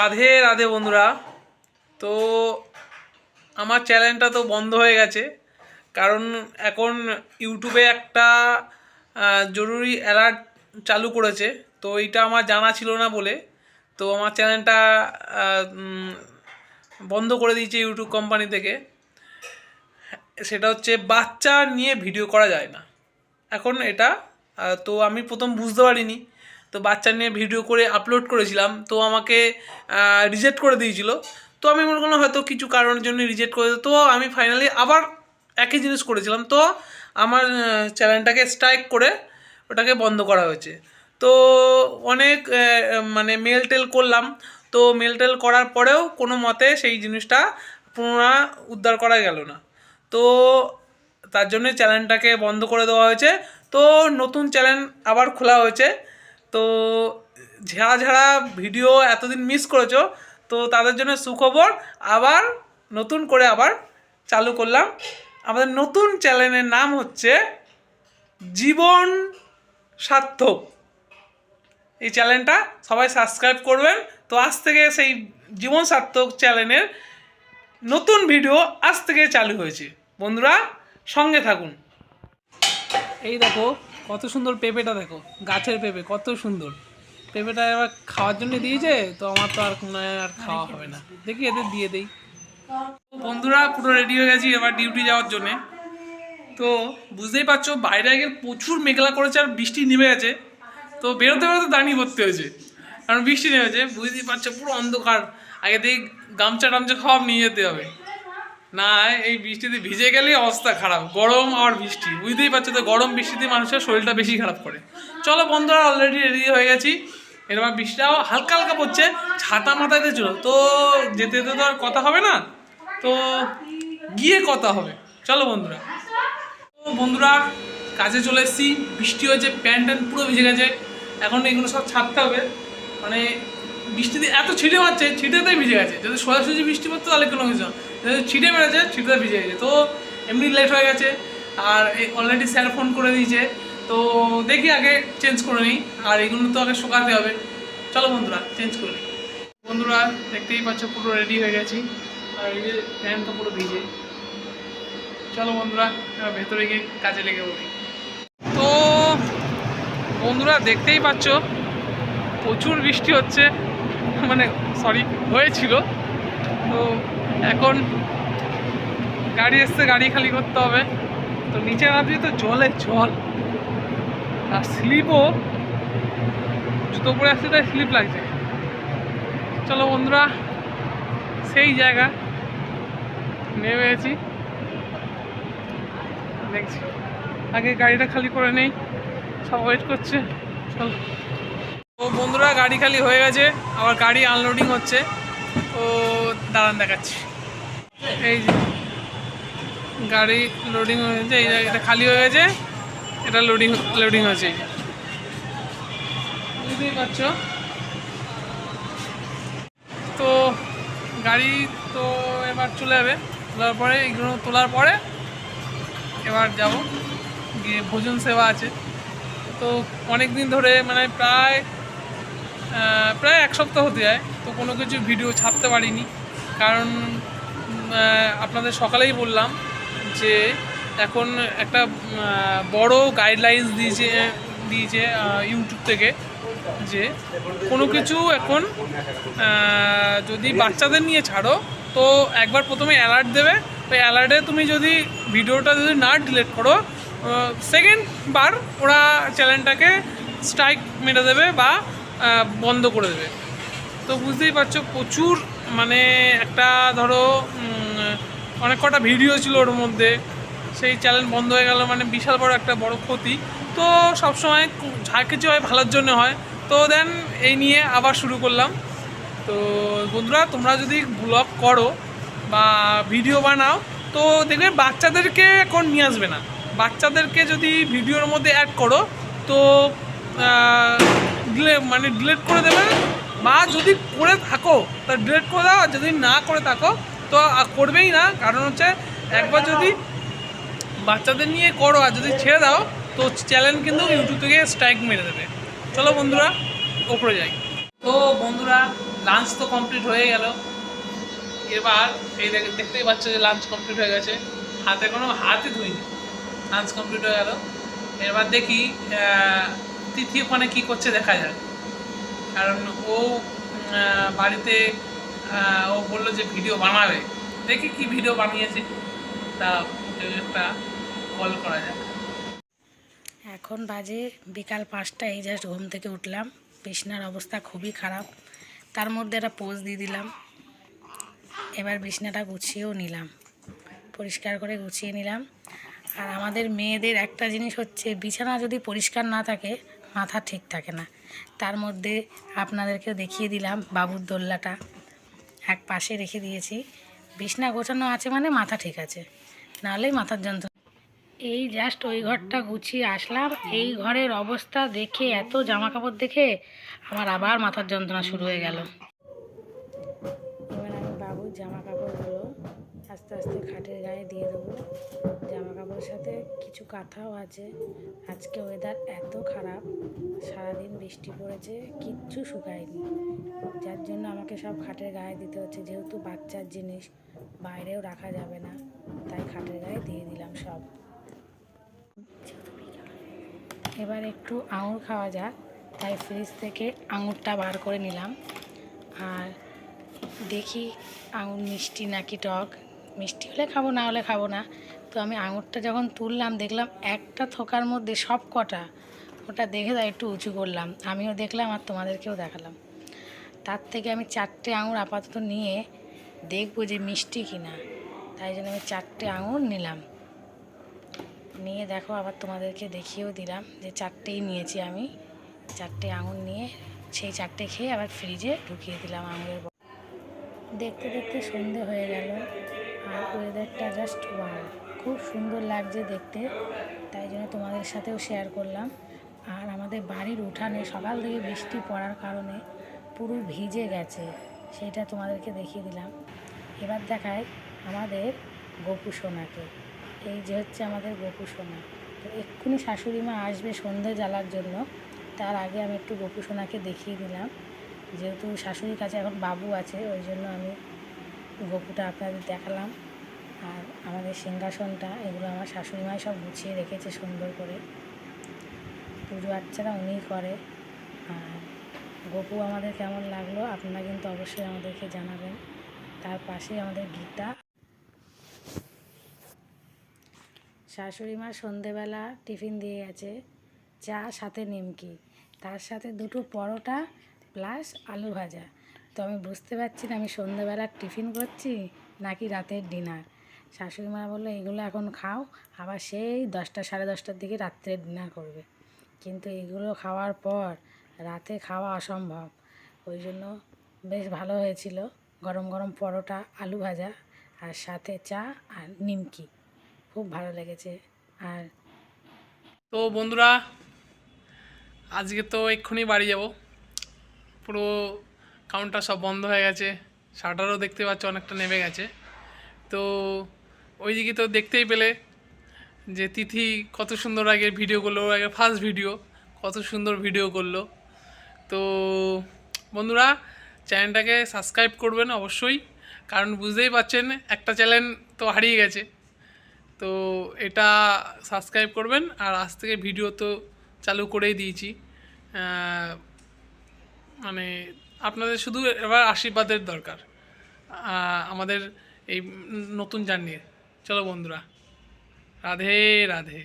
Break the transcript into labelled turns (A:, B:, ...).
A: রাধে রাধে বন্ধুরা। তো আমার চ্যানেলটা তো বন্ধ হয়ে গেছে, কারণ এখন ইউটিউবে একটা জরুরি অ্যালার্ট চালু করেছে। তো এইটা আমার জানা ছিল না বলে তো আমার চ্যানেলটা বন্ধ করে দিয়েছে ইউটিউব কোম্পানি থেকে। সেটা হচ্ছে বাচ্চা নিয়ে ভিডিও করা যায় না এখন এটা। তো আমি প্রথম বুঝতে পারিনি, তো বাচ্চা নিয়ে ভিডিও করে আপলোড করেছিলাম, তো আমাকে রিজেক্ট করে দিয়েছিল। তো আমি মনে করলাম হয়তো কিছু কারণের জন্য রিজেক্ট করে, তো আমি ফাইনালি আবার একই জিনিস করেছিলাম, তো আমার চ্যানেলটাকে স্ট্রাইক করে ওটাকে বন্ধ করা হয়েছে। তো অনেক মানে মেল টেল করলাম, তো মেল টেল করার পরেও কোনো মতে সেই জিনিসটা উদ্ধার করা গেল না। তো তার জন্য চ্যানেলটাকে বন্ধ করে দেওয়া হয়েছে। তো নতুন চ্যানেল আবার খোলা হয়েছে। তো যারা যারা ভিডিও এতদিন মিস করেছো, তো তাদের জন্য সুখবর, আবার নতুন করে আবার চালু করলাম। আমাদের নতুন চ্যানেলের নাম হচ্ছে জীবন সার্থক। এই চ্যানেলটা সবাই সাবস্ক্রাইব করবেন। তো আজ থেকে সেই জীবন সার্থক চ্যানেলের নতুন ভিডিও আজ থেকে চালু হয়েছে। বন্ধুরা সঙ্গে থাকুন। এই দেখো কত সুন্দর পেঁপেটা, দেখো গাছের পেঁপে কত সুন্দর। পেঁপেটা এবার খাওয়ার জন্য দিয়েছে, তো আমার তো আর কোনো আর খাওয়া হবে না, দেখি এদের দিয়ে দেই। বন্ধুরা পুরো রেডি হয়ে গেছি এবার ডিউটি যাওয়ার জন্যে। তো বুঝতেই পারছো বাইরে আগে প্রচুর মেঘলা করেছে আর বৃষ্টি নেমে গেছে। তো বেরোতে বেরোতে দাঁড়িয়ে পড়তে হয়েছে, কারণ বৃষ্টি নেমেছে। বুঝতেই পারছো পুরো অন্ধকার, আগে থেকে গামছা টামছা সব নিয়ে যেতে হবে, না এই বৃষ্টিতে ভিজে গেলেই অবস্থা খারাপ। গরম আর বৃষ্টি, বুঝতেই পারছো তো গরম বৃষ্টিতে মানুষের শরীরটা বেশি খারাপ করে। চলো বন্ধুরা অলরেডি রেডি হয়ে গেছি। এরকম বৃষ্টিটাও হালকা হালকা পড়ছে, ছাতা মাথায় দিয়ে চলো। তো যেতে যেতে তো আর কথা হবে না, তো গিয়ে কথা হবে। চলো বন্ধুরা। তো বন্ধুরা কাজে চলে এসেছি, বৃষ্টি হয়েছে, প্যান্ট ট্যান্ট পুরো ভিজে গেছে। এখন এগুলো সব ছাড়তে হবে, মানে বৃষ্টিতে এত ছিটে মারছে, ছিটেতেই ভিজে গেছে। যদি সোজাসুজি বৃষ্টি পড়তো তাহলে কোনো কিছু না, যদি ছিটে মেরেছে ছিটেতে ভিজে গেছে। তো এমনি লেট হয়ে গেছে, আর অলরেডি স্যার ফোন করে দিয়েছে। তো দেখি আগে চেঞ্জ করে নিই, আর এগুলো তো আগে শুকাতে হবে। চলো বন্ধুরা চেঞ্জ করে নিই। বন্ধুরা দেখতেই পাচ্ছ পুরো রেডি হয়ে গেছি, আর এই যে প্যান্ট তো পুরো ভিজে। চলো বন্ধুরা এবার ভেতরে গিয়ে কাজে লেগে পড়ি। তো বন্ধুরা দেখতেই পাচ্ছ প্রচুর বৃষ্টি হচ্ছে, মানে সরি হয়েছিল। তো এখন গাড়ি এসছে, গাড়ি খালি করতে হবে। তো নিচে নামছি তো জলে জল, আর স্লিপও, জুতো পরে আসছে তাই স্লিপ লাগছে। চলো বন্ধুরা সেই জায়গা নেমে গেছি, দেখছি আগে গাড়িটা খালি করে নেই, সব ওয়েট করছে। চলো। তো বন্ধুরা গাড়ি খালি হয়ে গেছে, আবার গাড়ি আনলোডিং হচ্ছে। তো দাঁড়ান দেখাচ্ছি। এই যে গাড়ি লোডিং হয়েছে, এই জায়গাটা খালি হয়ে গেছে, এটা লোডিং হয়েছে। এই যে বুঝতেই পারছো। তো গাড়ি তো এবার চলে যাবে, তোলার পরে এগুলো তোলার পরে এবার যাব গিয়ে ভোজন সেবা আছে। তো অনেক দিন ধরে মানে প্রায় এক সপ্তাহ হতে যায়, তো কোনো কিছু ভিডিও ছাড়তে পারিনি, কারণ আপনাদের সকালেই বললাম যে এখন একটা বড় গাইডলাইন্স দিয়েছে ইউটিউব থেকে, যে কোনো কিছু এখন যদি বাচ্চাদের নিয়ে ছাড়ো তো একবার প্রথমে অ্যালার্ট দেবে। তো অ্যালার্টে তুমি যদি ভিডিওটা যদি না ডিলিট করো, সেকেন্ড বার ওরা চ্যানেলটাকে স্ট্রাইক মেরে দেবে বা বন্ধ করে দেবে। তো বুঝতেই পারছো প্রচুর, মানে একটা ধরো অনেক কটা ভিডিও ছিল ওর মধ্যে, সেই চ্যানেল বন্ধ হয়ে গেল, মানে বিশাল বড় ক্ষতি। তো সবসময় যা কিছু হয় ভালোর জন্য হয়, তো দেন এই নিয়ে আবার শুরু করলাম। তো বন্ধুরা তোমরা যদি ব্লগ করো বা ভিডিও বানাও, তো দেখবে বাচ্চাদেরকে এখন নিয়ে আসবে না। বাচ্চাদেরকে যদি ভিডিওর মধ্যে অ্যাড করো তো ডিলিট করে দেবে, বা যদি করে থাকো তা ডিলিট করে দাও, যদি না করে থাকো তো করবেই না। কারণ হচ্ছে একবার যদি বাচ্চাদের নিয়ে করো আর যদি ছেড়ে দাও, তো চ্যানেল কিন্তু ইউটিউব থেকে স্ট্রাইক মেরে দেবে। চলো বন্ধুরা ওপরে যাই। তো বন্ধুরা লাঞ্চ তো কমপ্লিট হয়ে গেল। এবার এই দেখতেই পাচ্ছ যে লাঞ্চ কমপ্লিট হয়ে গেছে, হাতে কোনো হাতই ধুইনি, লাঞ্চ কমপ্লিট হয়ে গেল। এবার দেখি তিথি ওখানে কী করছে দেখা যায়, কারণ ও বাড়িতে ও বললো যে ভিডিও বানাবে, দেখি কি ভিডিও বানিয়েছে, তা ওকে একটা কল করা যায়।
B: এখন বাজে বিকাল 5টা, এই জাস্ট ঘুম থেকে উঠলাম। বিছনার অবস্থা খুবই খারাপ, তার মধ্যে একটা পোজ দিয়ে দিলাম। এবার বিছনাটা গুছিয়েও নিলাম, পরিষ্কার করে গুছিয়ে নিলাম। আর আমাদের মেয়েদের একটা জিনিস হচ্ছে, বিছানা যদি পরিষ্কার না থাকে মাথা ঠিক থাকে না। তার মধ্যে আপনাদেরকেও দেখিয়ে দিলাম বাবুর দোল্লাটা এক পাশে রেখে দিয়েছি। বিছনা গোছানো আছে মানে মাথা ঠিক আছে, নাহলেই মাথার যন্ত্রণা। এই জাস্ট ওই ঘরটা গুছিয়ে আসলাম, এই ঘরের অবস্থা দেখে, এত জামা কাপড় দেখে আমার আবার মাথার যন্ত্রণা শুরু হয়ে গেল। এবার আমি বাবুর জামা কাপড়গুলো আস্তে আস্তে খাটের গায়ে দিয়ে দেবো। জামা কাপড়ের সাথে কিছু কাঁথাও আছে। আজকে ওয়েদার এত খারাপ, সারাদিন বৃষ্টি পড়েছে, কিচ্ছু শুকায়নি, যার জন্য আমাকে সব খাটের গায়ে দিতে হচ্ছে। যেহেতু বাচ্চার জিনিস বাইরেও রাখা যাবে না, তাই খাটের গায়ে দিয়ে দিলাম সব। এবার একটু আঙুর খাওয়া যাক, তাই ফ্রিজ থেকে আঙুরটা বার করে নিলাম। আর দেখি আঙুর মিষ্টি নাকি টক, মিষ্টি হলে খাবো, না হলে খাবো না। তো আমি আঙুরটা যখন তুললাম দেখলাম একটা থোকার মধ্যে সব কটা, ওটা দেখে তাই একটু উঁচু করলাম, আমিও দেখলাম আর তোমাদেরকেও দেখালাম। তার থেকে আমি 4টে আঙুর আপাতত নিয়ে দেখবো যে মিষ্টি কিনা, তাই জন্য আমি 4টে আঙুর নিলাম। নিয়ে দেখো, আবার তোমাদেরকে দেখিয়েও দিলাম যে 4টেই নিয়েছি আমি। 4টে আঙুর নিয়ে সেই 4টে খেয়ে আবার ফ্রিজে ঢুকিয়ে দিলাম আঙুরের। দেখতে দেখতে সন্ধে হয়ে গেল, আর ওয়েদারটা জাস্ট ওয়াও, খুব সুন্দর লাগছে দেখতে, তাই জন্য তোমাদের সাথেও শেয়ার করলাম। আর আমাদের বাড়ির উঠানে সকাল থেকে বৃষ্টি পড়ার কারণে পুরো ভিজে গেছে, সেটা তোমাদেরকে দেখিয়ে দিলাম। এবার দেখায় আমাদের গোপু সোনাকে, এই যে হচ্ছে আমাদের গোপু সোনা। তো এক্ষুনি শাশুড়ি মা আসবে সন্ধে জ্বালার জন্য, তার আগে আমি একটু গোপু সোনাকে দেখিয়ে দিলাম। যেহেতু শাশুড়ির কাছে এখন বাবু আছে, ওই জন্য আমি গোপুটা আপনাদের দেখালাম। আর আমাদের সিংহাসনটা, এগুলো আমার শাশুড়ি মাই সব গুছিয়ে রেখেছে সুন্দর করে, পুজো আর্চারা উনিই করে। আর গোপু আমাদের কেমন লাগলো আপনারা কিন্তু অবশ্যই আমাদেরকে জানাবেন। তার পাশে আমাদের গীতা। শাশুড়ি মা সন্ধেবেলা টিফিন দিয়ে গেছে, চা সাথে নিমকি, তার সাথে 2টো পরোটা প্লাস আলু ভাজা। তো আমি বুঝতে পারছি না আমি সন্ধেবেলার টিফিন করছি নাকি রাতের ডিনার। শাশুড়ি মা বললো এগুলো এখন খাও, আবার সেই 10টা সাড়ে 10টার দিকে রাত্রে ডিনার করবে। কিন্তু এগুলো খাওয়ার পর রাতে খাওয়া অসম্ভব, ওই জন্য বেশ ভালো হয়েছিল। গরম গরম পরোটা, আলু ভাজা, আর সাথে চা আর নিমকি, খুব ভালো লেগেছে। আর
A: তো বন্ধুরা, আজকে তো এক্ষুনি বাড়ি যাব, পুরো কাউন্টার সব বন্ধ হয়ে গেছে, শাটারও দেখতে পাচ্ছ অনেকটা নেমে গেছে। তো ওইদিকে তো দেখতেই পেলে যে তিথি কত সুন্দর আগে ভিডিও করলো, আগে ফার্স্ট ভিডিও, কত সুন্দর ভিডিও করলো। তো বন্ধুরা, চ্যানেলটাকে সাবস্ক্রাইব করবেন অবশ্যই, কারণ বুঝতেই পারছেন একটা চ্যানেল তো হারিয়ে গেছে। তো এটা সাবস্ক্রাইব করবেন, আর আজ থেকে ভিডিও তো চালু করেই দিয়েছি। মানে আপনাদের শুধু এবার আশীর্বাদের দরকার আমাদের এই নতুন জার্নির। চলো বন্ধুরা, রাধে রাধে।